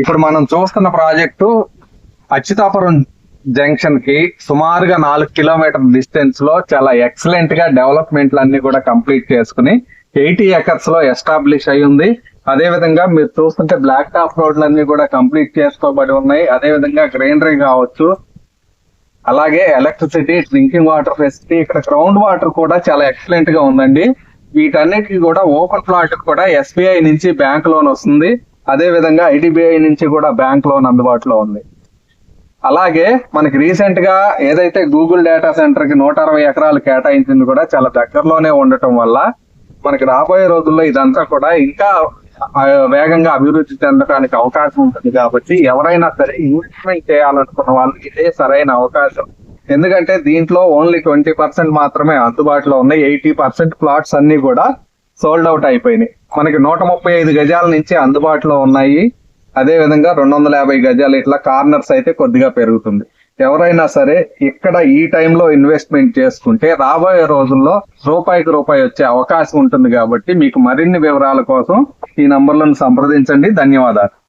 ఇప్పుడు మనం చూస్తున్న ప్రాజెక్టు అచ్యుతాపురం జంక్షన్ కి సుమారుగా 4 కిలోమీటర్ డిస్టెన్స్ లో చాలా ఎక్సలెంట్ గా డెవలప్మెంట్లు అన్ని కూడా కంప్లీట్ చేసుకుని 80 ఎకర్స్ లో ఎస్టాబ్లిష్ అయి ఉంది. అదే విధంగా మీరు చూస్తుంటే బ్లాక్ టాప్ రోడ్లన్నీ కూడా కంప్లీట్ చేసుకోబడి ఉన్నాయి. అదే విధంగా గ్రైనరీ కావచ్చు, అలాగే ఎలక్ట్రిసిటీ, డ్రింకింగ్ వాటర్ ఫెసిలిటీ, ఇక్కడ గ్రౌండ్ వాటర్ కూడా చాలా ఎక్సలెంట్ గా ఉందండి. వీటన్నిటికీ కూడా ఓపెన్ ప్లాట్ కూడా ఎస్బీఐ నుంచి బ్యాంక్ లోన్ వస్తుంది. అదే విధంగా ఐడిబిఐ నుంచి కూడా బ్యాంక్ లోన్ అందుబాటులో ఉంది. అలాగే మనకి రీసెంట్ గా ఏదైతే గూగుల్ డేటా సెంటర్ కి 160 ఎకరాలు కేటాయించింది కూడా చాలా దగ్గరలోనే ఉండటం వల్ల మనకి రాబోయే రోజుల్లో ఇదంతా కూడా ఇంకా వేగంగా అభివృద్ధి చెందడానికి అవకాశం ఉంటుంది. కాబట్టి ఎవరైనా సరే ఇన్వెస్ట్మెంట్ చేయాలనుకున్న వాళ్ళకి ఇదే సరైన అవకాశం. ఎందుకంటే దీంట్లో ఓన్లీ 20% మాత్రమే అందుబాటులో ఉన్నాయి. 80% ప్లాట్స్ అన్ని కూడా సోల్డ్ అవుట్ అయిపోయినాయి. మనకి 135 గజాల నుంచి అందుబాటులో ఉన్నాయి. అదే విధంగా 250 గజాలు ఇట్లా కార్నర్స్ అయితే కొద్దిగా పెరుగుతుంది. ఎవరైనా సరే ఇక్కడ ఈ టైంలో ఇన్వెస్ట్మెంట్ చేసుకుంటే రాబోయే రోజుల్లో రూపాయికి రూపాయి వచ్చే అవకాశం ఉంటుంది. కాబట్టి మీకు మరిన్ని వివరాల కోసం ఈ నంబర్లను సంప్రదించండి. ధన్యవాదాలు.